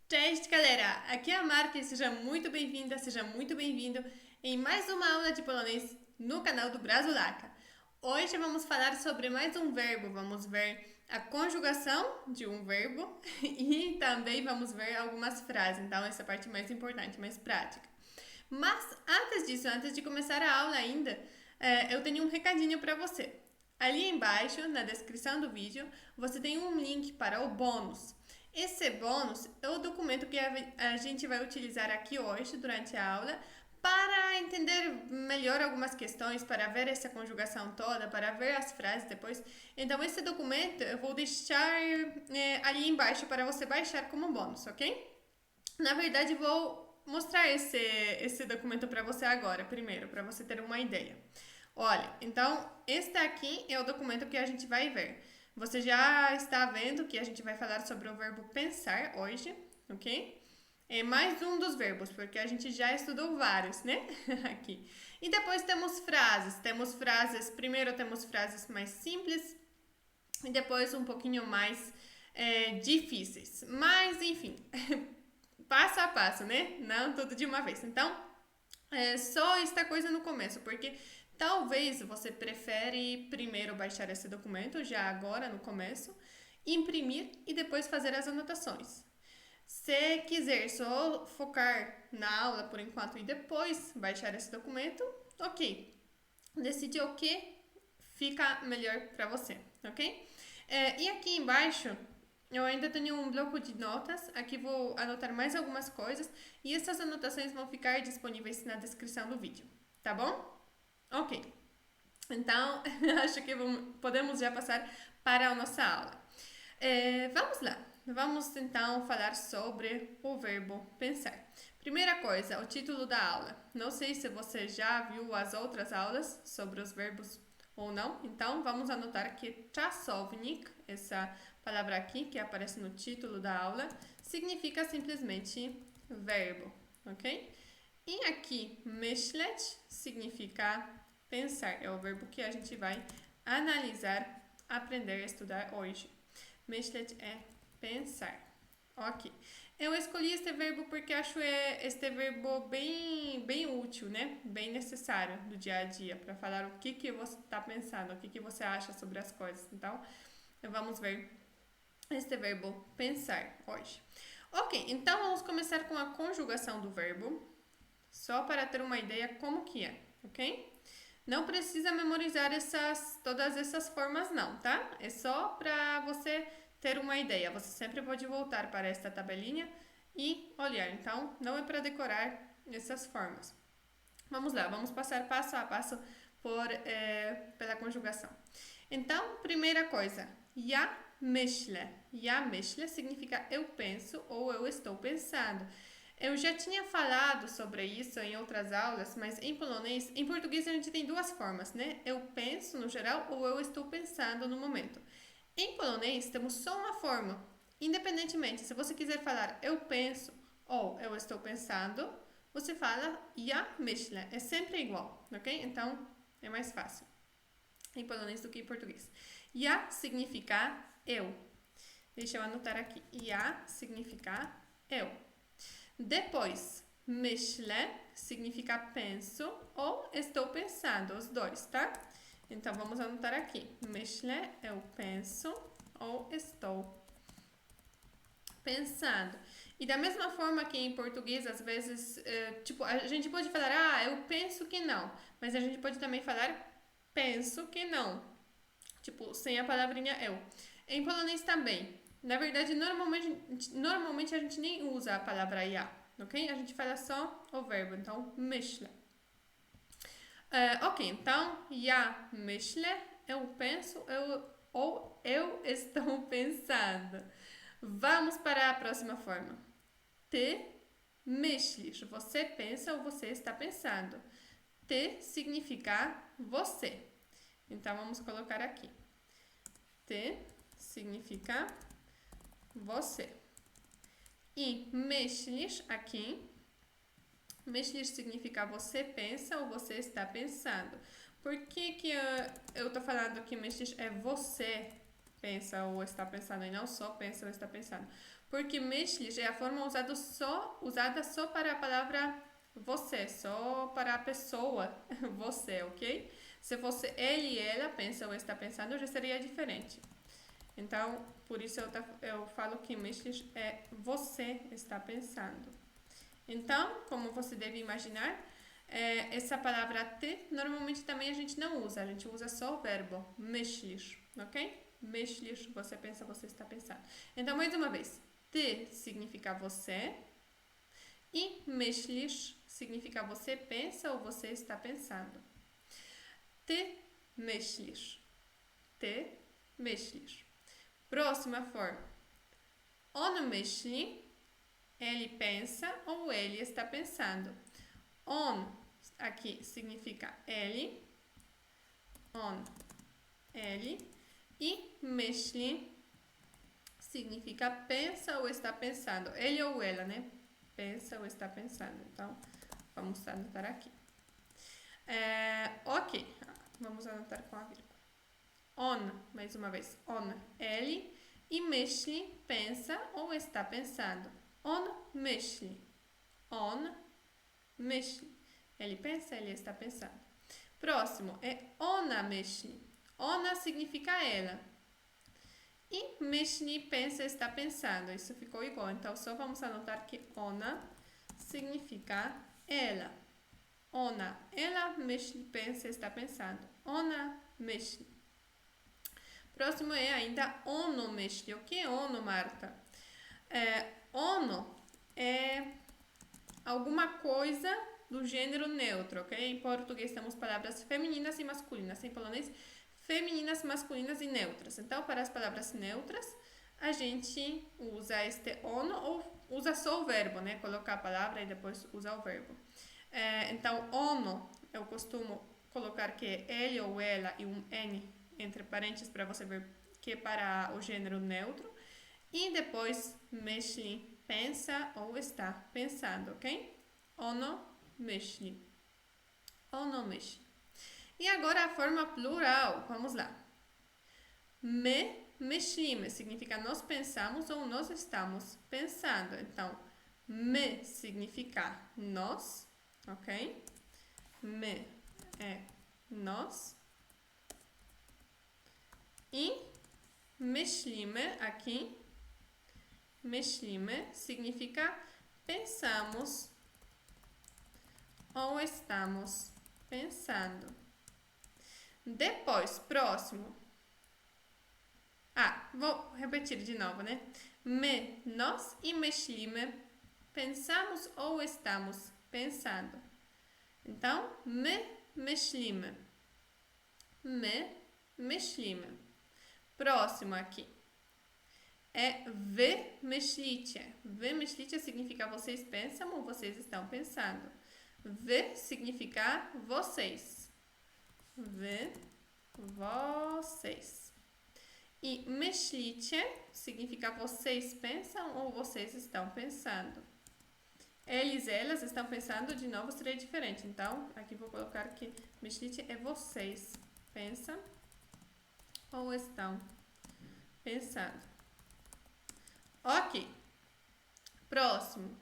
Cześć, galera! Aqui é a Marta e seja muito bem-vinda, seja muito bem-vindo em mais uma aula de polonês no canal do Brasulaca. Hoje vamos falar sobre mais um verbo, vamos ver a conjugação de um verbo e também vamos ver algumas frases, então essa é a parte mais importante, mais prática. Mas antes disso, antes de começar a aula ainda, eu tenho um recadinho para você. Ali embaixo, na descrição do vídeo, você tem um link para o bônus. Esse bônus é o documento que a gente vai utilizar aqui hoje, durante a aula, para entender melhor algumas questões, para ver essa conjugação toda, para ver as frases depois. Então, esse documento eu vou deixar ali embaixo para você baixar como bônus, ok? Na verdade, vou mostrar esse documento para você agora, primeiro, para você ter uma ideia. Olha, então, este aqui é o documento que a gente vai ver. Você já está vendo que a gente vai falar sobre o verbo pensar hoje, ok? É mais um dos verbos, porque a gente já estudou vários, né? Aqui. E depois temos frases. Temos frases, primeiro temos frases mais simples e depois um pouquinho mais difíceis. Mas, enfim, passo a passo, né? Não tudo de uma vez. Então, só esta coisa no começo, porque talvez você prefere primeiro baixar esse documento, já agora no começo, imprimir e depois fazer as anotações. Se quiser só focar na aula por enquanto e depois baixar esse documento, ok. Decide o que fica melhor para você, ok? E aqui embaixo eu ainda tenho um bloco de notas, aqui vou anotar mais algumas coisas e essas anotações vão ficar disponíveis na descrição do vídeo, tá bom? Ok, então acho que podemos já passar para a nossa aula. Vamos lá, vamos então falar sobre o verbo pensar. Primeira coisa, o título da aula. Não sei se você já viu as outras aulas sobre os verbos ou não, então vamos anotar que czasownik, essa palavra aqui que aparece no título da aula, significa simplesmente verbo, ok? E aqui, myśleć significa pensar, é o verbo que a gente vai analisar, aprender, estudar hoje. Myśleć é pensar. Ok. Eu escolhi este verbo porque acho este verbo bem útil, né? Bem necessário do dia a dia para falar o que você está pensando, o que você acha sobre as coisas. Então, vamos ver este verbo pensar hoje. Ok, então vamos começar com a conjugação do verbo, só para ter uma ideia como que é, ok? Não precisa memorizar todas essas formas não, tá? É só para você ter uma ideia. Você sempre pode voltar para esta tabelinha e olhar. Então, não é para decorar essas formas. Vamos lá, vamos passar passo a passo pela conjugação. Então, primeira coisa, ja myślę. Ja myślę significa eu penso ou eu estou pensando. Eu já tinha falado sobre isso em outras aulas, mas em polonês, em português a gente tem duas formas, né? Eu penso no geral ou eu estou pensando no momento. Em polonês temos só uma forma. Independentemente, se você quiser falar eu penso ou eu estou pensando, você fala ja myślę. É sempre igual, ok? Então é mais fácil em polonês do que em português. Ja significa eu. Deixa eu anotar aqui. Ja significa eu. Depois, myślę significa penso ou estou pensando, os dois, tá? Então vamos anotar aqui. Myślę, eu penso ou estou pensando. E da mesma forma que em português, às vezes, tipo, a gente pode falar, eu penso que não. Mas a gente pode também falar, penso que não. Tipo, sem a palavrinha eu. Em polonês também. Na verdade, normalmente a gente nem usa a palavra ja, ok? A gente fala só o verbo, então, myślę. Ok, então, ja myślę, eu penso, ou eu estou pensando. Vamos para a próxima forma. Ty myślisz, você pensa ou você está pensando. Ty significa você. Então, vamos colocar aqui. Ty significa você. E myślisz aqui. Myślisz significa você pensa ou você está pensando. Por que eu tô falando que myślisz é você pensa ou está pensando, e não só pensa ou está pensando. Porque myślisz é a forma usada só para a palavra você, só para a pessoa você, ok? Se fosse ele e ela pensa ou está pensando, já seria diferente. Então, por isso eu falo que myślisz é você está pensando. Então, como você deve imaginar, essa palavra te, normalmente também a gente não usa. A gente usa só o verbo myślisz, ok? Myślisz, você pensa, você está pensando. Então, mais uma vez. Ty significa você e myślisz significa você pensa ou você está pensando. Ty myślisz. Ty myślisz. Próxima forma. On myśli, ele pensa ou ele está pensando. On, aqui significa ele. On, ele. E myśli significa pensa ou está pensando. Ele ou ela, né? Pensa ou está pensando. Então, vamos anotar aqui. Ok, vamos anotar com a vírgula. On, mais uma vez. On, ele. E myśli, pensa ou está pensando. On myśli. On myśli. Ele pensa, ele está pensando. Próximo é ona myśli. Ona significa ela. E myśli, pensa, está pensando. Isso ficou igual. Então, só vamos anotar que ona significa ela. Ona, ela myśli, pensa, está pensando. Ona myśli. Próximo é ainda ono myśli. O que é ono, Marta? Ono é alguma coisa do gênero neutro, ok? Em português temos palavras femininas e masculinas. Em polonês, femininas, masculinas e neutras. Então, para as palavras neutras, a gente usa este ono ou usa só o verbo, né? Colocar a palavra e depois usa o verbo. Então, ono, eu costumo colocar que é ele ou ela e um N entre parênteses para você ver que é para o gênero neutro. E depois, myśli, pensa ou está pensando, ok? Ono myśli. Ono myśli. E agora a forma plural. Vamos lá. My myślimy significa nós pensamos ou nós estamos pensando. Então, my significa nós, ok? My é nós. E myślimy aqui. Myślimy significa pensamos ou estamos pensando. Depois, próximo. Vou repetir de novo, né? My, nós e myślimy, pensamos ou estamos pensando. Então, my myślimy. My myślimy. Próximo aqui. Wy myślicie. Wy myślicie significa vocês pensam ou vocês estão pensando. Wy significa vocês. Wy, vocês. E myślicie significa vocês pensam ou vocês estão pensando. Eles, elas estão pensando, de novo seria diferente. Então, aqui vou colocar que myślicie é vocês pensam ou estão pensando. Ok. Próximo.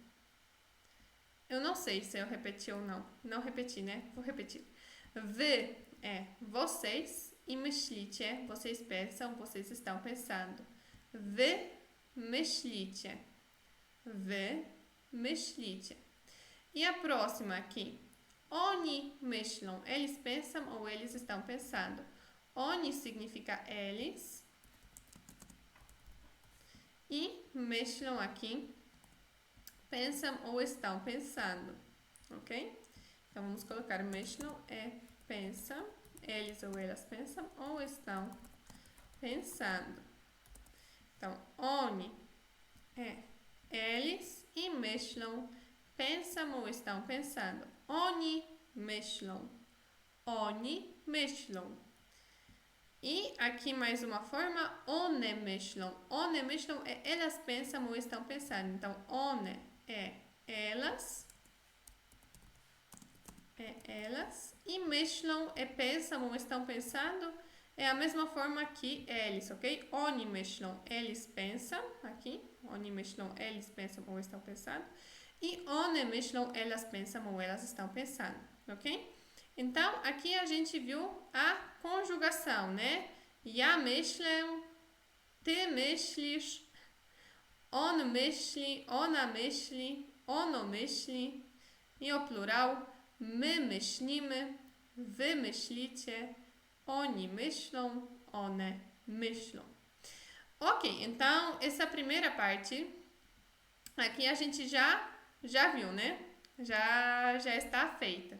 Eu não sei se eu repeti ou não. Não repeti, né? Vou repetir. Wy é vocês e myślicie é vocês pensam, vocês estão pensando. Wy myślicie. Wy myślicie. E a próxima aqui. Oni myślą. Eles pensam ou eles estão pensando. Oni significa eles. E myślą aqui. Pensam ou estão pensando. Ok? Então, vamos colocar myślą é pensam. Eles ou elas pensam ou estão pensando. Então, oni é eles e myślą pensam ou estão pensando. Oni myślą. Oni myślą. E aqui mais uma forma, one myślą. One myślą é elas pensam ou estão pensando. Então, one é elas. E myślą é pensam ou estão pensando. É a mesma forma que eles, ok? Oni myślą, eles pensam, aqui. Oni myślą, eles pensam ou estão pensando. E one myślą, elas pensam ou elas estão pensando, ok? Então, aqui a gente viu a conjugação, né? Ja myślę, ty myślisz, on myśli, ona myśli, ono myśli. I o plural, my myślimy, wy myślicie, oni myślą, one myślą. Ok, então essa primeira parte aqui a gente já viu, né? Já está feita.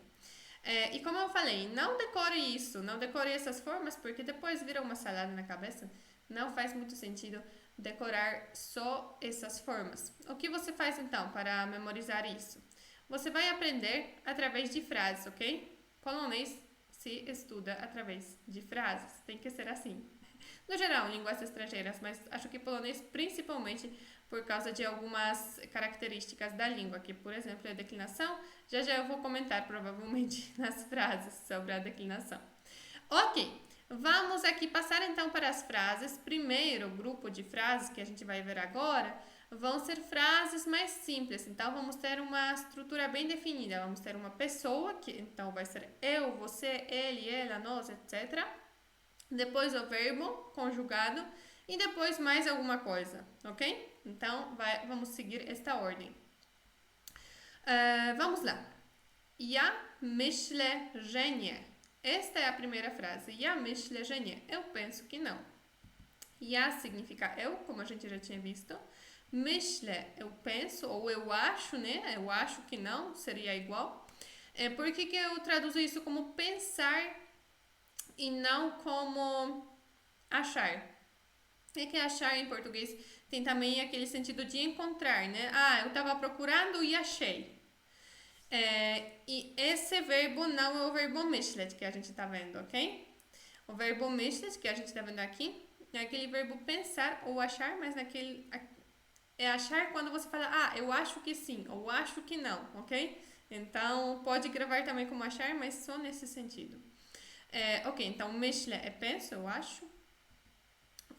E como eu falei, não decore isso, não decore essas formas, porque depois vira uma salada na cabeça. Não faz muito sentido decorar só essas formas. O que você faz então para memorizar isso? Você vai aprender através de frases, ok? Polonês se estuda através de frases. Tem que ser assim. No geral, línguas estrangeiras, mas acho que polonês principalmente por causa de algumas características da língua, que, por exemplo, a declinação. Já eu vou comentar provavelmente nas frases sobre a declinação. Ok, vamos aqui passar então para as frases. Primeiro grupo de frases que a gente vai ver agora vão ser frases mais simples. Então, vamos ter uma estrutura bem definida. Vamos ter uma pessoa, que então vai ser eu, você, ele, ela, nós, etc. Depois o verbo conjugado e depois mais alguma coisa, ok? Então, vamos seguir esta ordem. Vamos lá. Ja myślę, że nie. Esta é a primeira frase. Ja myślę, że nie. Eu penso que não. Ja significa eu, como a gente já tinha visto. Myślę, eu penso, ou eu acho, né? Eu acho que não, seria igual. Por que eu traduzo isso como pensar e não como achar? É que achar em português tem também aquele sentido de encontrar, né? Ah, eu estava procurando e achei. E esse verbo não é o verbo myśleć que a gente está vendo, ok? O verbo myśleć que a gente está vendo aqui é aquele verbo pensar ou achar, mas naquele é achar quando você fala, ah, eu acho que sim, ou acho que não, ok? Então, pode gravar também como achar, mas só nesse sentido. Ok, então, myślę é penso, eu acho.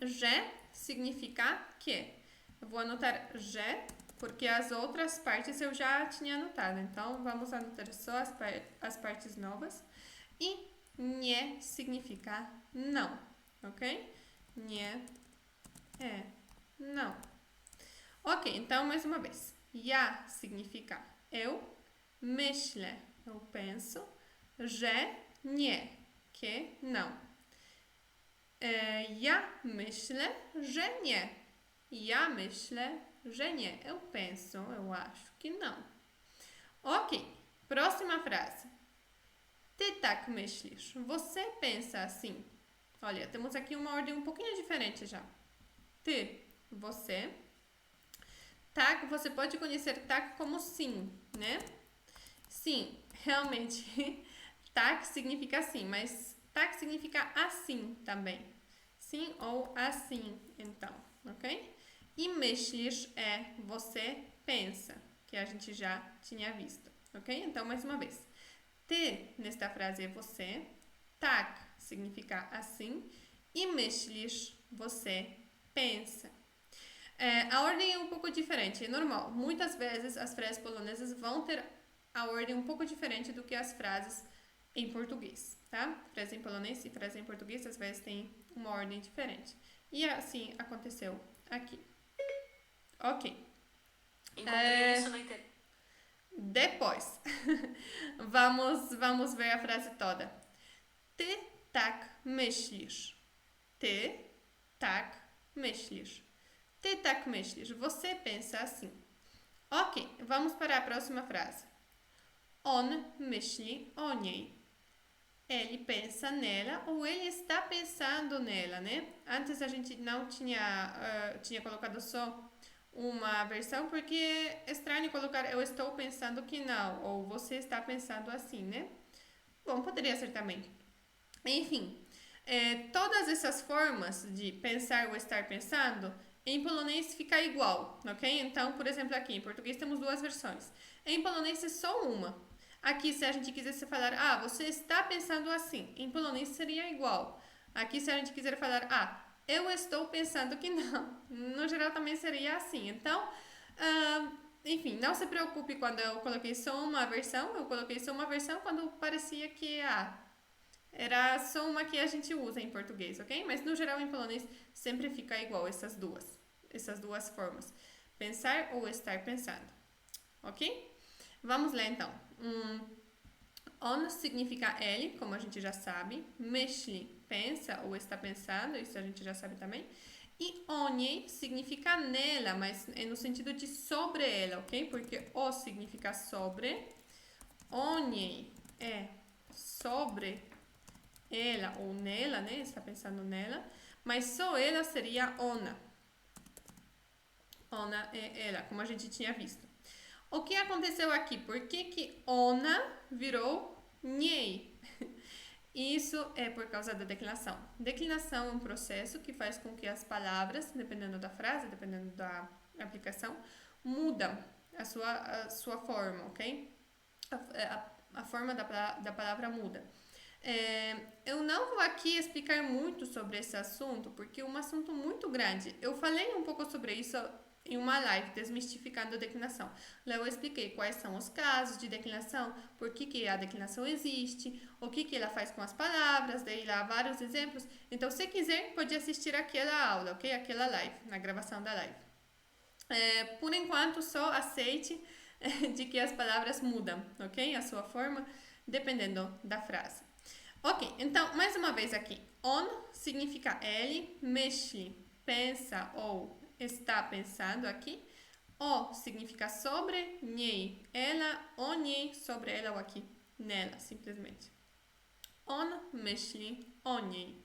Że significa que. Eu vou anotar że, porque as outras partes eu já tinha anotado. Então, vamos anotar só as partes novas. E nie significa não, ok? Nie é não. Ok, então mais uma vez. Ja significa eu, myślę, eu penso, że nie, que não. Ja myślę, że nie. Ja myślę, że nie. Eu penso, eu acho que não. Ok, próxima frase. Ty tak myślisz. Você pensa assim. Olha, temos aqui uma ordem um pouquinho diferente já. Ty, você. Tak, você pode conhecer tak como sim, né? Sim, realmente. Tak significa sim, mas tak significa assim também. Sim ou assim, então, ok? E myślisz é você pensa, que a gente já tinha visto, ok? Então, mais uma vez. Ty, nesta frase, é você. Tak significa assim. E myślisz, você pensa. A ordem é um pouco diferente, é normal. Muitas vezes as frases polonesas vão ter a ordem um pouco diferente do que as frases em português, tá? Frase em polonês e frase em português às vezes tem uma ordem diferente. E assim aconteceu aqui. Ok. Encontrei isso na internet. Depois, vamos ver a frase toda. Ty tak myślisz. Ty tak myślisz. Ty tak myślisz. Você pensa assim. Ok, vamos para a próxima frase. On myśli o niej. Ele pensa nela ou ele está pensando nela, né? Antes a gente não tinha colocado só uma versão porque é estranho colocar eu estou pensando que não ou você está pensando assim, né? Bom, poderia ser também. Enfim, todas essas formas de pensar ou estar pensando em polonês fica igual, ok? Então, por exemplo, aqui em português temos duas versões. Em polonês é só uma. Aqui, se a gente quisesse falar, ah, você está pensando assim, em polonês seria igual. Aqui, se a gente quiser falar, eu estou pensando que não. No geral, também seria assim. Então, enfim, não se preocupe quando eu coloquei só uma versão. Eu coloquei só uma versão quando parecia que era só uma que a gente usa em português, ok? Mas no geral, em polonês, sempre fica igual essas duas formas. Pensar ou estar pensando, ok? Vamos lá então. On significa ele, como a gente já sabe. Myśli, pensa ou está pensando, isso a gente já sabe também. E oni significa nela, mas é no sentido de sobre ela, ok? Porque o significa sobre. Oni é sobre ela ou nela, né? Está pensando nela. Mas só ela seria ona. Ona é ela, como a gente tinha visto. O que aconteceu aqui? Por que ona virou niej? Isso é por causa da declinação. Declinação é um processo que faz com que as palavras, dependendo da frase, dependendo da aplicação, mudam a sua forma, ok? A forma da palavra muda. Eu não vou aqui explicar muito sobre esse assunto, porque é um assunto muito grande. Eu falei um pouco sobre isso em uma live, desmistificando a declinação. Lá eu expliquei quais são os casos de declinação, por que a declinação existe, o que ela faz com as palavras, dei lá vários exemplos. Então, se quiser, pode assistir aquela aula, ok? Aquela live, na gravação da live. Por enquanto, só aceite de que as palavras mudam, ok? A sua forma, dependendo da frase. Ok, então, mais uma vez aqui. On significa ele, myśli, pensa ou está pensando aqui. O significa sobre, niej, ela, o niej, sobre ela ou aqui, nela, simplesmente. On myśli o niej.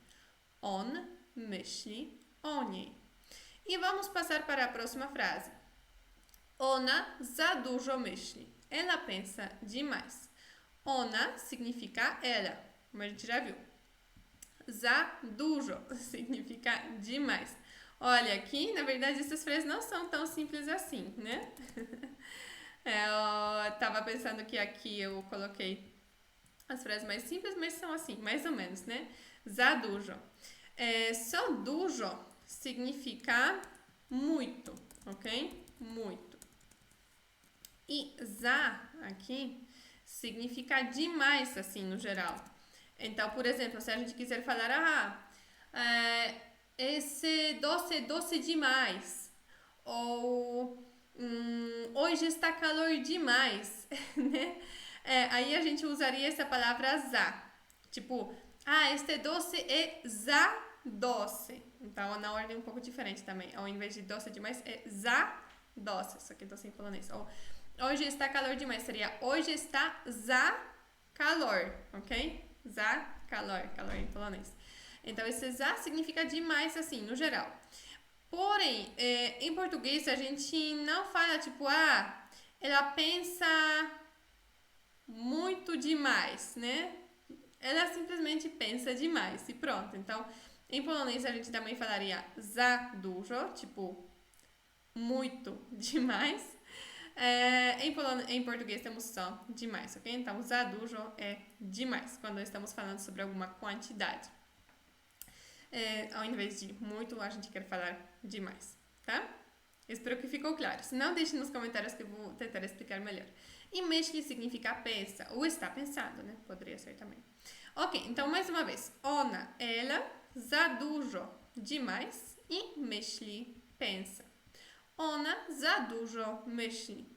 On myśli o niej. E vamos passar para a próxima frase. Ona za dużo myśli. Ela pensa demais. Ona significa ela, como a gente já viu. Za dużo significa demais. Olha, aqui, na verdade, essas frases não são tão simples assim, né? Eu tava pensando que aqui eu coloquei as frases mais simples, mas são assim, mais ou menos, né? Za dużo. Só dużo significa muito, ok? Muito. E za aqui significa demais, assim, no geral. Então, por exemplo, se a gente quiser falar, esse doce é doce demais. Ou hoje está calor demais, né? Aí a gente usaria essa palavra za. Tipo, este doce é za doce. Então, na ordem um pouco diferente também. Ao invés de doce demais, é za doce. Só que doce em polonês. Ou hoje está calor demais. Seria hoje está za calor, ok? Za calor, calor em polonês. Então, esse za significa demais, assim, no geral. Porém, em português, a gente não fala, tipo, ela pensa muito demais, né? Ela simplesmente pensa demais e pronto. Então, em polonês, a gente também falaria za dużo, tipo, muito demais. Em português temos só demais, ok? Então, za dużo é demais, quando estamos falando sobre alguma quantidade. Ao invés de muito, a gente quer falar demais, tá? Espero que ficou claro. Se não, deixe nos comentários que eu vou tentar explicar melhor. E myśli significa pensa, ou está pensando, né? Poderia ser também. Ok, então mais uma vez. Ona, ela, za dużo, demais, e myśli, pensa. Ona za dużo myśli.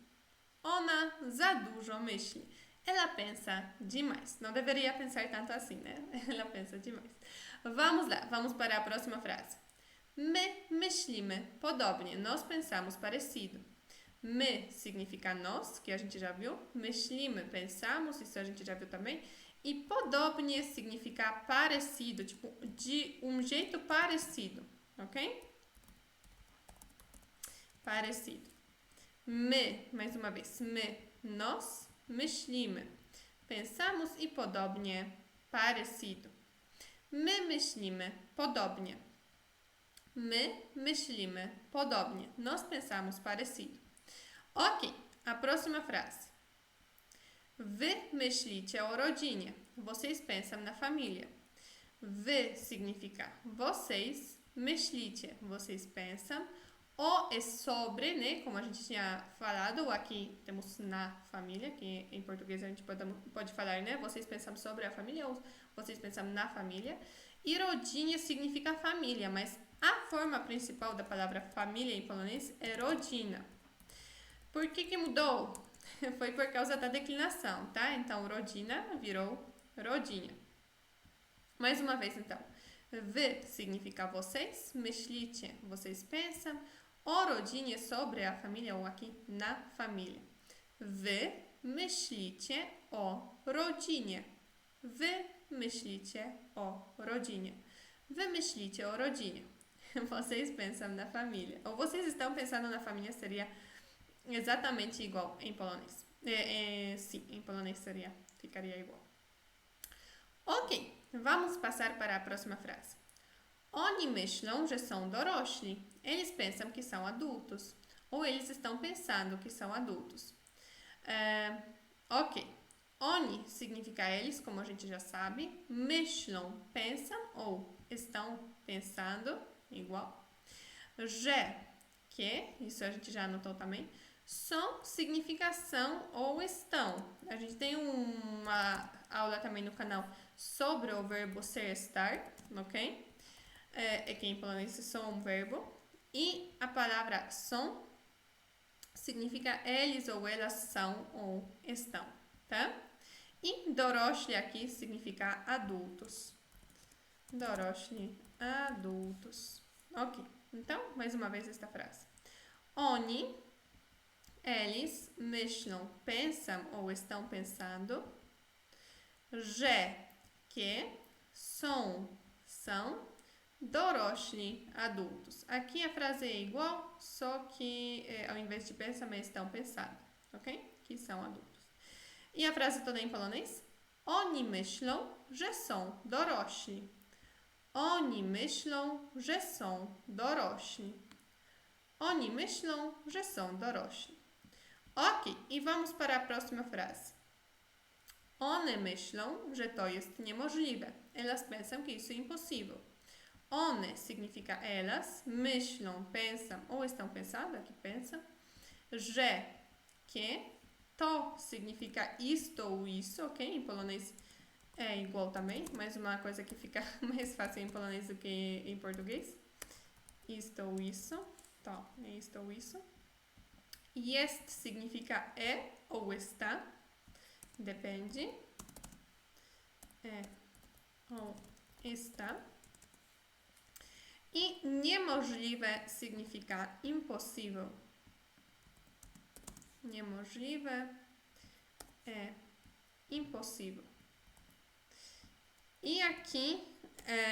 Ona za dużo myśli. Ela pensa demais. Não deveria pensar tanto assim, né? Ela pensa demais. Vamos lá, vamos para a próxima frase. My myślimy podobnie. Nós pensamos parecido. My significa nós, que a gente já viu. Myślimy, pensamos, isso a gente já viu também. E podobnie significa parecido, tipo, de um jeito parecido, ok? Parecido. My, mais uma vez. My, nós, myślimy. Pensamos e podobnie, parecido. My myślimy podobnie. My myślimy podobnie. Nós pensamos parecido. Ok, a próxima frase. Wy myślicie o rodzinie. Vocês pensam na família. Wy significa vocês, myślicie, vocês pensam. O é sobre, né? Como a gente tinha falado, aqui temos na família, que em português a gente pode falar, né? Vocês pensam sobre a família ou vocês pensam na família. E rodzina significa família, mas a forma principal da palavra família em polonês é rodzina. Por que mudou? Foi por causa da declinação, tá? Então, rodzina virou rodzina. Mais uma vez, então. Wy significa vocês, myślicie, vocês pensam. O rodzinie sobre a família ou aqui na família. Wy myślicie o rodzinie. Wy myślicie o rodzinie. Wy myślicie o rodzinie. Vocês pensam na família. Ou vocês estão pensando na família seria exatamente igual em polonês. Sim, em polonês ficaria igual. Ok, vamos passar para a próxima frase. Oni myślą, że są dorośli. Eles pensam que são adultos. Ou eles estão pensando que são adultos. Ok. Oni significa eles, como a gente já sabe. Myślą, pensam ou estão pensando, igual. Że, que, isso a gente já anotou também. Są significa são ou estão. A gente tem uma aula também no canal sobre o verbo ser, estar, ok? É que em polonês são um verbo. E a palavra são significa eles ou elas são ou estão, tá? E dorośli aqui significa adultos. Dorośli, adultos. Ok, então, mais uma vez esta frase. Oni, eles, myślą, pensam ou estão pensando. Że, que, são, dorośli, adultos. Aqui a frase é igual, só que ao invés de pensam, estão pensando, ok? Que são adultos. E a frase toda em polonês? Oni myślą, że są dorośli. Oni myślą, że są dorośli. Oni myślą, że są dorośli. Ok, i vamos para a próxima frase. One myślą, że to jest niemożliwe. Elas pensam que isso é impossível. One significa elas, myślą, pensam ou estão pensando, aqui pensam. Że, que, to significa isto ou isso, ok? Em polonês é igual também, mas uma coisa que fica mais fácil em polonês do que em português. Isto ou isso, to, é isto ou isso. Jest significa é ou está, depende. É ou está. E niemożliwe significa impossível. Niemożliwe é impossível. E aqui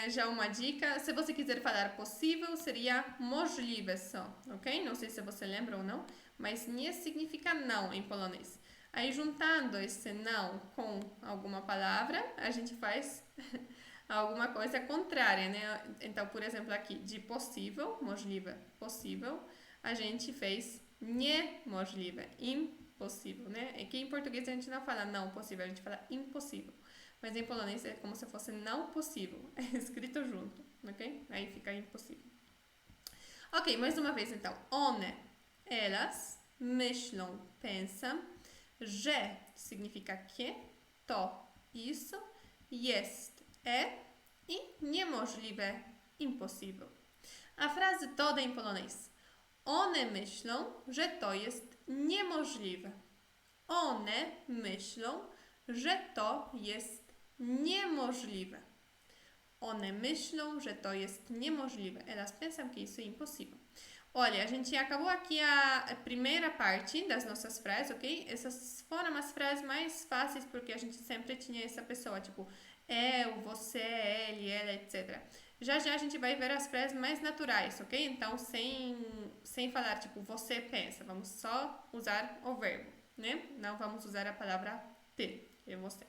já uma dica, se você quiser falar possível, seria możliwe só, ok? Não sei se você lembra ou não, mas nie significa não em polonês. Aí juntando esse não com alguma palavra, a gente faz alguma coisa contrária, né? Então, por exemplo, aqui de possível, możliwe, possível, a gente fez niemożliwe, impossível, né? É que em português a gente não fala não possível, a gente fala impossível. Mas em polonês é como se fosse não possível, é escrito junto, ok? Aí fica impossível. Ok, mais uma vez então. One, elas, myślą, pensam, że significa que, to, isso, jest, é e niemożliwe, impossível. A frase toda em polonês. One myślą, że to jest niemożliwe. One myślą, że to jest niemożliwe. One myślą, że to jest niemożliwe. Elas pensam que isso é impossível. Olha, a gente acabou aqui a primeira parte das nossas frases, ok? Essas foram as frases mais fáceis porque a gente sempre tinha essa pessoa, tipo, eu, você, ele, ela, etc. Já já a gente vai ver as frases mais naturais, ok? Então, sem falar, tipo, você pensa. Vamos só usar o verbo, né? Não vamos usar a palavra te, que é você.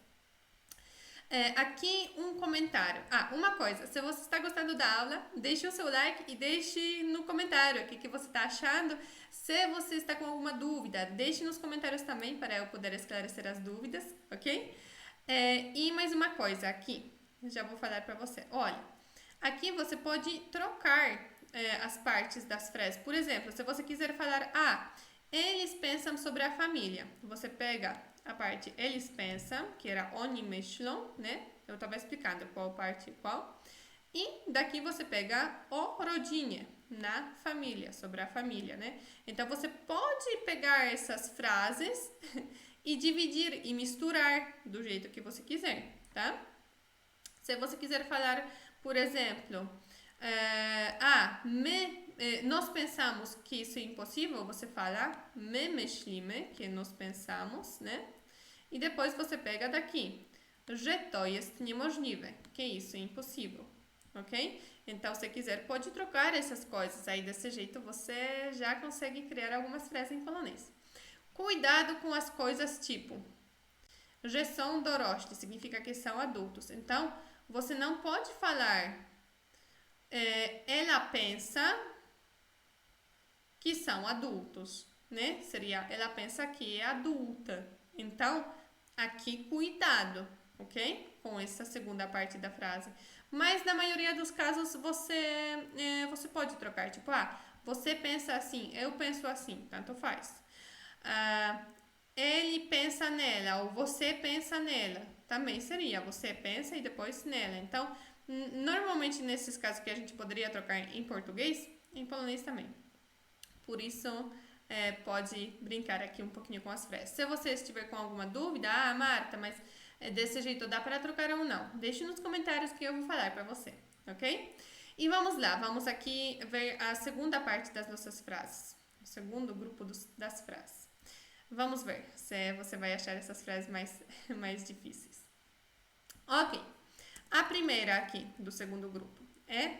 Aqui um comentário. Uma coisa, se você está gostando da aula, deixe o seu like e deixe no comentário o que você está achando. Se você está com alguma dúvida, deixe nos comentários também para eu poder esclarecer as dúvidas, ok? E mais uma coisa aqui. Já vou falar para você. Olha, aqui você pode trocar as partes das frases. Por exemplo, se você quiser falar, eles pensam sobre a família. Você pega a parte eles pensam, que era oni myślą, né? Eu estava explicando qual parte qual. E daqui você pega o rodinha, na família, sobre a família, né? Então você pode pegar essas frases e dividir e misturar do jeito que você quiser, tá? Se você quiser falar, por exemplo, nós pensamos que isso é impossível, você fala my myślimy, que nós pensamos, né? E depois você pega daqui, że to jest niemożliwe, que isso é impossível, ok? Então, se quiser, pode trocar essas coisas, aí desse jeito você já consegue criar algumas frases em polonês. Cuidado com as coisas tipo, że są dorośli, significa que são adultos. Então, você não pode falar ela pensa que são adultos, né? Seria ela pensa que é adulta. Então, aqui cuidado, ok? Com essa segunda parte da frase. Mas na maioria dos casos você pode trocar. Tipo, você pensa assim, eu penso assim, tanto faz. Ele pensa nela ou você pensa nela. Também seria você pensa e depois nela. Então, normalmente nesses casos que a gente poderia trocar em português, em polonês também. Por isso, pode brincar aqui um pouquinho com as frases. Se você estiver com alguma dúvida, Marta, mas desse jeito dá para trocar ou não? Deixe nos comentários que eu vou falar para você, ok? E vamos lá, vamos aqui ver a segunda parte das nossas frases. O segundo grupo das frases. Vamos ver se você vai achar essas frases mais difíceis. Ok. A primeira aqui do segundo grupo é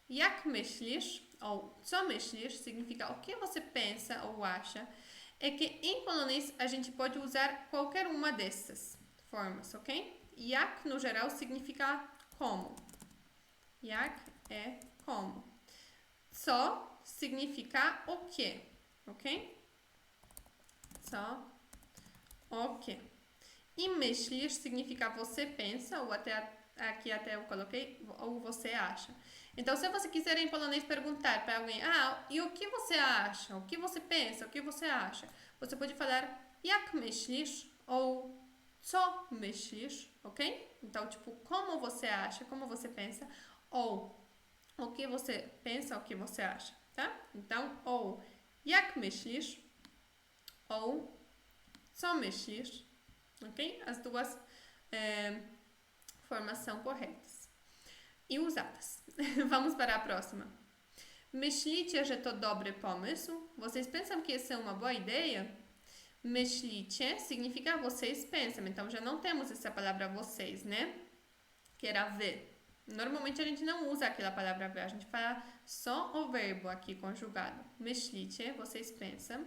jak myślisz ou co myślisz, significa o que você pensa ou acha. É que em polonês a gente pode usar qualquer uma dessas formas, ok? Jak no geral significa como. Jak é como. Co significa o que, ok? Co, o que. E myślisz significa você pensa, ou aqui até eu coloquei, ou você acha. Então, se você quiser em polonês perguntar para alguém, e o que você acha? O que você pensa? O que você acha? Você pode falar jak myślisz ou co myślisz, ok? Então, tipo, como você acha, como você pensa, ou o que você pensa, o que você acha, tá? Então, ou jak myślisz, ou co myślisz, ok? As duas formas são corretas e usadas. Vamos para a próxima. Myślicie, że to dobry pomysł? Vocês pensam que essa é uma boa ideia? Myślicie significa vocês pensam. Então, já não temos essa palavra vocês, né? Que era wy. Normalmente, a gente não usa aquela palavra wy. A gente fala só o verbo aqui conjugado. Myślicie, vocês pensam.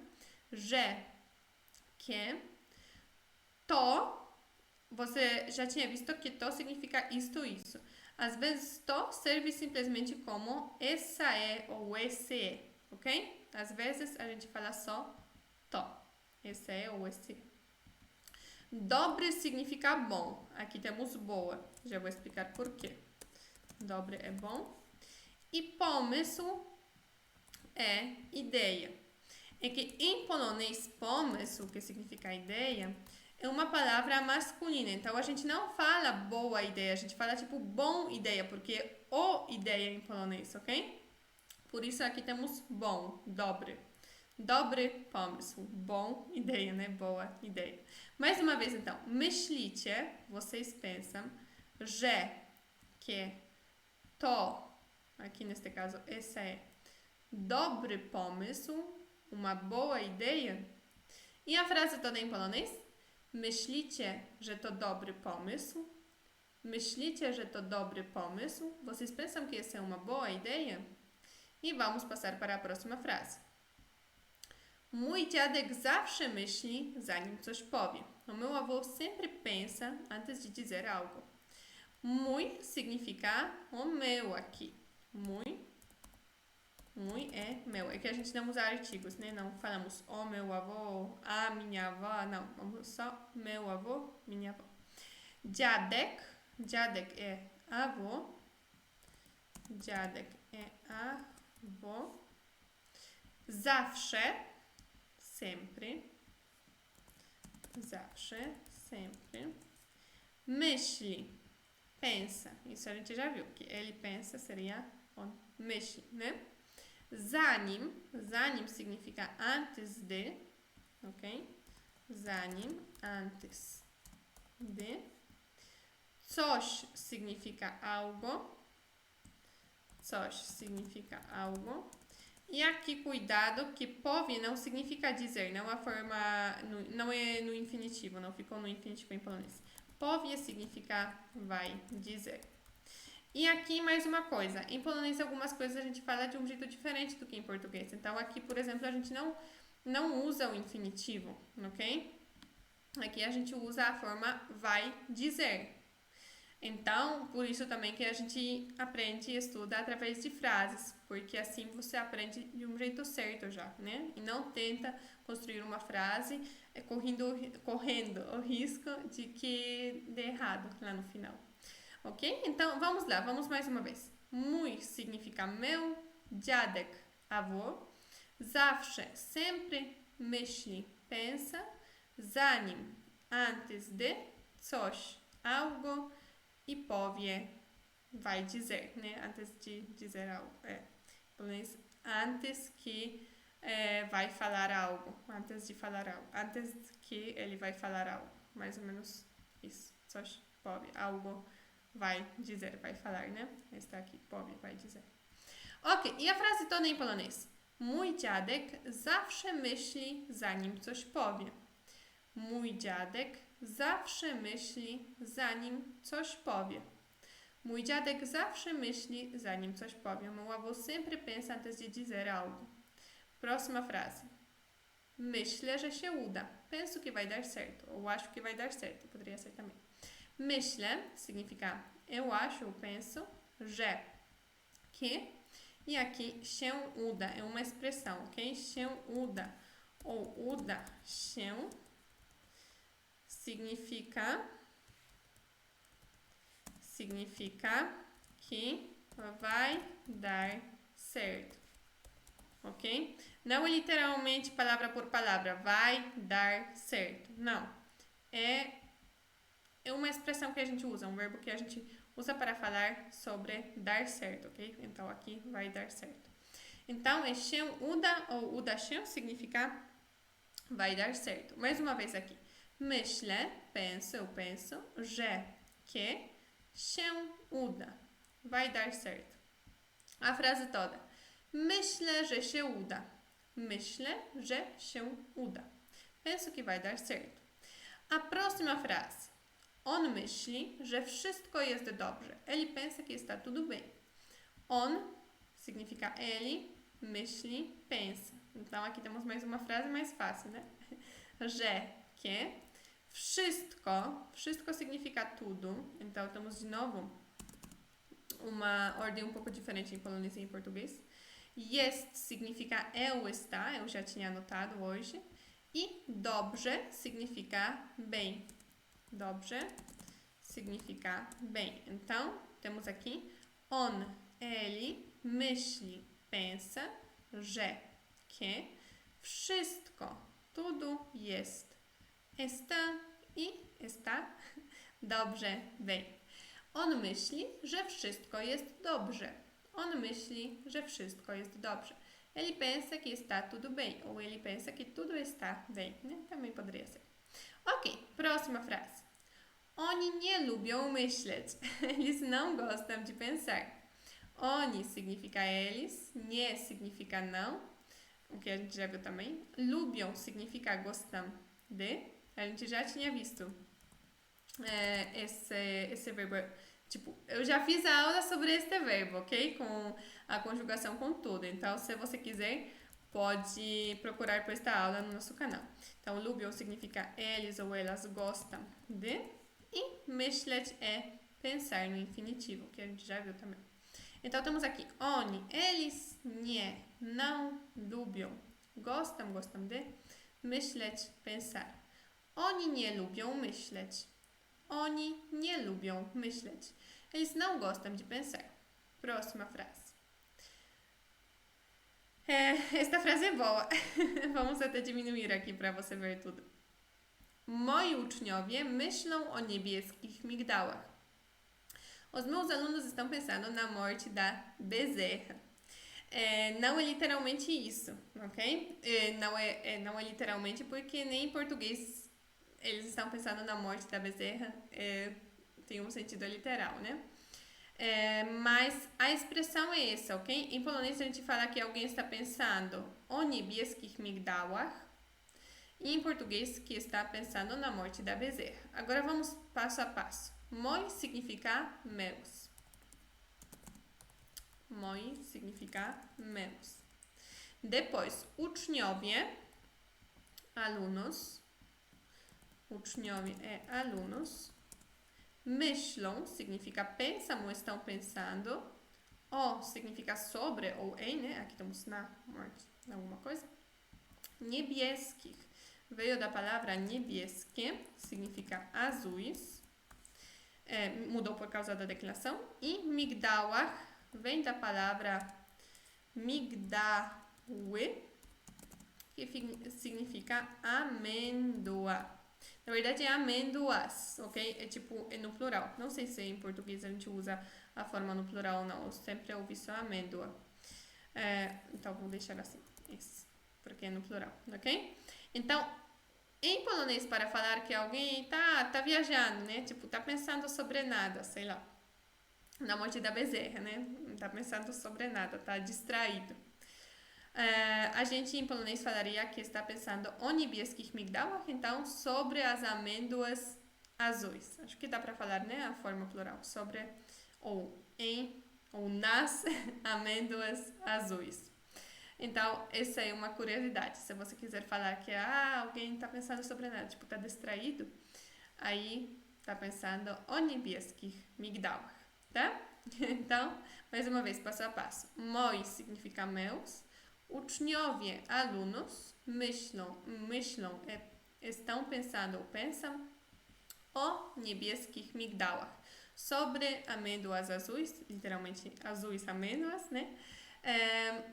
Że, que. To, você já tinha visto que to significa isto, isso. Às vezes, to serve simplesmente como essa é ou esse é, ok? Às vezes, a gente fala só to, esse é ou esse é. Dobre significa bom. Aqui temos boa. Já vou explicar por quê. Dobre é bom. E pomysł é ideia. É que em polonês, pomysł, que significa ideia, é uma palavra masculina. Então, a gente não fala boa ideia, a gente fala tipo bom ideia, porque o ideia em polonês, ok? Por isso aqui temos bom, dobre. Dobry pomysł, bom ideia, né? Boa ideia. Mais uma vez, então. Myślicie, vocês pensam, że, que to, aqui neste caso, esse é dobry pomysł, uma boa ideia. E a frase toda em polonês? Myślicie, że to dobry pomysł? Myślicie, że to dobry pomysł? Vocês pensam que essa é uma boa ideia? E vamos passar para a próxima frase. Mój dziadek zawsze myśli, zanim coś powie. O meu avô sempre pensa antes de dizer algo. Mój significa o meu aqui. Mój é meu. É que a gente não usa artigos, né? Não falamos o meu avô, a minha avó. Não, vamos só meu avô, minha avó. Dziadek Dziadek é avô. Dziadek é avô. Zawsze, sempre. Zawsze, sempre. Myśli, pensa. Isso a gente já viu, que ele pensa seria on myśli, né? Zanim significa antes de, ok? Zanim, antes de. Coś significa algo. Coś significa algo. E aqui, cuidado, que powie não significa dizer, não a forma, não é no infinitivo, não ficou no infinitivo em polonês. Powie significa vai dizer. E aqui mais uma coisa, em polonês algumas coisas a gente fala de um jeito diferente do que em português. Então aqui, por exemplo, a gente não usa o infinitivo, ok? Aqui a gente usa a forma vai dizer. Então, por isso também que a gente aprende e estuda através de frases, porque assim você aprende de um jeito certo já, né? E não tenta construir uma frase correndo o risco de que dê errado lá no final. Ok? Então, vamos lá, vamos mais uma vez. Mój significa meu, dziadek, avô, zawsze, sempre, myśli, pensa, zanim, antes de, coś, algo, e powie, vai dizer, né? Antes de dizer algo. Antes que vai falar algo. Antes de falar algo. Antes que ele vai falar algo. Mais ou menos isso. Coś, powie, algo vai dizer, vai falar, né? Está aqui, powie, vai dizer. Ok, e a frase toda em polonês. Mój dziadek zawsze myśli, zanim coś powie. Mój dziadek zawsze myśli, zanim coś powie. Mój dziadek zawsze myśli, zanim coś powie. Meu avô sempre pensa antes de dizer algo. Próxima frase. Myślę, że się uda. Penso que vai dar certo. Ou acho que vai dar certo. Poderia ser também. Myślę significa eu acho, eu penso. Że, que. E aqui, się uda. É uma expressão, ok? Się uda. Ou uda się significa que vai dar certo, ok? Não é literalmente palavra por palavra, vai dar certo, não. É uma expressão que a gente usa, um verbo que a gente usa para falar sobre dar certo, ok? Então, aqui vai dar certo. Então, é się uda ou uda się significa vai dar certo. Mais uma vez aqui. Myślę, penso, eu penso, że, que, się uda. Vai dar certo. A frase toda. Myślę, że się uda. Myślę, że się uda. Penso que vai dar certo. A próxima frase. On myśli, że wszystko jest dobrze. Ele pensa que está tudo bem. On significa ele, myśli, pensa. Então aqui temos mais uma frase mais fácil, né? Że, que. Wszystko significa tudo. Então temos de novo uma ordem um pouco diferente em polonês e em português. Jest significa é ou está, eu já tinha anotado hoje. E dobrze significa bem. Dobrze significa bem. Então, temos aqui on, ele, myśli, pensa, że, que, wszystko, tudo jest. Está dobrze, bem. On myśli, że wszystko jest dobrze. On myśli, że wszystko jest dobrze. Ele pensa que está tudo bem. Ou ele pensa que tudo está bem. Né? Também poderia ser. Ok, próxima frase. Oni nie lubią myśleć. Eles não gostam de pensar. Oni significa eles. Nie significa não. O que a gente já viu também. Lubią significa gostam de. A gente já tinha visto esse verbo. Tipo, eu já fiz a aula sobre este verbo, ok? Com a conjugação com tudo. Então, se você quiser, pode procurar por esta aula no nosso canal. Então, lubią significa eles ou elas gostam de. E myśleć é pensar no infinitivo, que a gente já viu também. Então, temos aqui oni, eles, nie, não, lubią, gostam de, myśleć, pensar. Oni nie lubią myśleć. Oni nie lubią myśleć. Eles não gostam de pensar. Próxima frase. Esta frase é boa. Vamos até diminuir aqui para você ver tudo. Moi uczniowie myślą o niebieskich migdałach. Os meus alunos estão pensando na morte da bezerra. Não é literalmente isso, ok? Não é literalmente porque nem em português eles estão pensando na morte da bezerra. Tem um sentido literal, né? Mas a expressão é essa, ok? Em polonês a gente fala que alguém está pensando o niebieskich migdałach e em português que está pensando na morte da bezerra. Agora vamos passo a passo. Moi significa meus. Moi significa meus. Depois, uczniowie, alunos. Uczniowie é alunos. Myślą significa pensam ou estão pensando. O significa sobre ou em, né? Aqui estamos na morte, alguma coisa. Niebieskich veio da palavra niebieskie, significa azuis. Mudou por causa da declinação. E migdałach vem da palavra migdały, que significa amêndoa. Na verdade é amêndoas, ok? É no plural. Não sei se em português a gente usa a forma no plural ou não. Eu sempre ouvi só amêndoa. Então vou deixar assim, isso, porque é no plural, ok? Então, em polonês, para falar que alguém tá viajando, né? Tá pensando sobre nada, sei lá. Na morte da bezerra, né? Não tá pensando sobre nada, tá distraído. A gente em polonês falaria que está pensando o niebieskich migdałach, então sobre as amêndoas azuis. Acho que dá para falar, né, a forma plural, sobre ou em ou nas amêndoas azuis. Então, essa é uma curiosidade. Se você quiser falar que alguém está pensando sobre nada, tá distraído, aí tá pensando o niebieskich migdałach, tá? Então, mais uma vez, passo a passo. Moi significa meus. Uczniowie, alunos, myślą, estão pensando ou pensam o niebieskich migdałach, sobre amêndoas azuis, literalmente azuis amêndoas, né?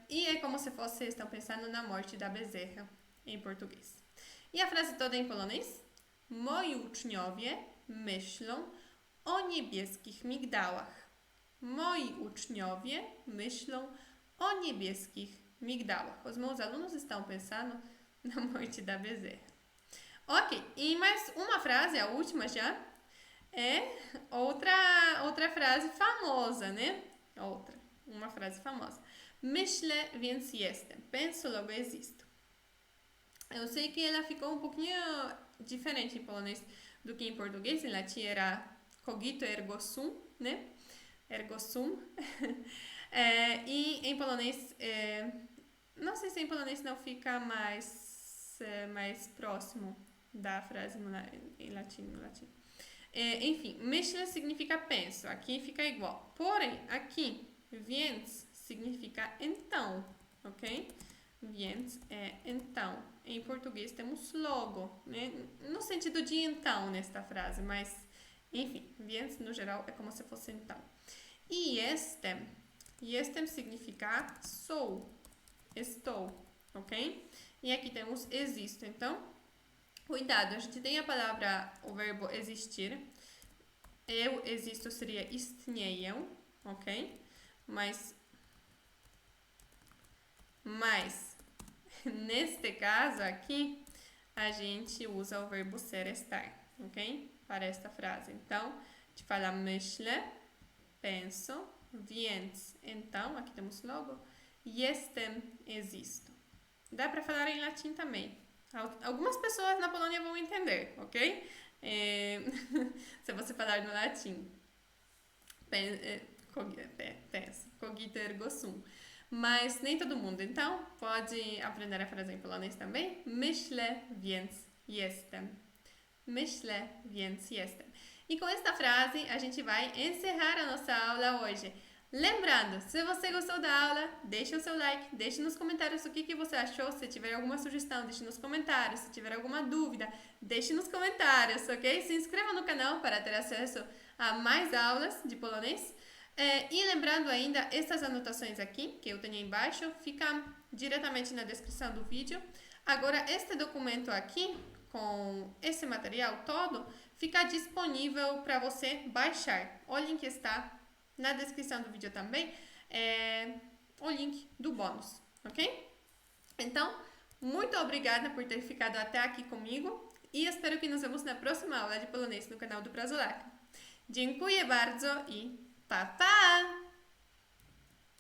E é como se fosse estão pensando na morte da bezerra, em português. E a frase toda em polonês? Moi uczniowie myślą o niebieskich migdałach. Moi uczniowie myślą o niebieskich migdałach. Os meus alunos estão pensando na morte da bezerra. Ok, e mais uma frase, a última já, é outra frase famosa, né? Uma frase famosa. Myślę, więc jestem. Penso, logo existo. Eu sei que ela ficou um pouquinho diferente em polonês do que em português. Em latim era cogito ergo sum, né? Ergo sum. E em polonês, não sei se em polonês não fica mais próximo da frase em latim. Enfim, myślę significa penso, aqui fica igual. Porém, aqui, więc significa então, ok? Więc é então. Em português temos logo, né? No sentido de então nesta frase, mas enfim, więc no geral é como se fosse então. E jestem significa sou, estou, ok? E aqui temos existo, então, cuidado, a gente tem a palavra, o verbo existir, eu existo seria istnieję, ok? Mas neste caso aqui, a gente usa o verbo ser, estar, ok? Para esta frase. Então, a gente fala myślę, penso, więc, então, aqui temos logo, jestem, existo. Dá para falar em latim também. Algumas pessoas na Polônia vão entender, ok? Se você falar no latim. Penso, cogito ergo sum. Mas nem todo mundo. Então, pode aprender a frase em polonês também. Myślę, więc jestem. Myślę, więc jestem. E com esta frase, a gente vai encerrar a nossa aula hoje. Lembrando, se você gostou da aula, deixe o seu like, deixe nos comentários o que você achou. Se tiver alguma sugestão, deixe nos comentários. Se tiver alguma dúvida, deixe nos comentários, ok? Se inscreva no canal para ter acesso a mais aulas de polonês. E lembrando ainda, essas anotações aqui, que eu tenho embaixo, ficam diretamente na descrição do vídeo. Agora, este documento aqui, com esse material todo, fica disponível para você baixar. O link está na descrição do vídeo também, o link do bônus, ok? Então, muito obrigada por ter ficado até aqui comigo e espero que nos vemos na próxima aula de polonês no canal do Brazulaca. Dziękuję bardzo i pa pa!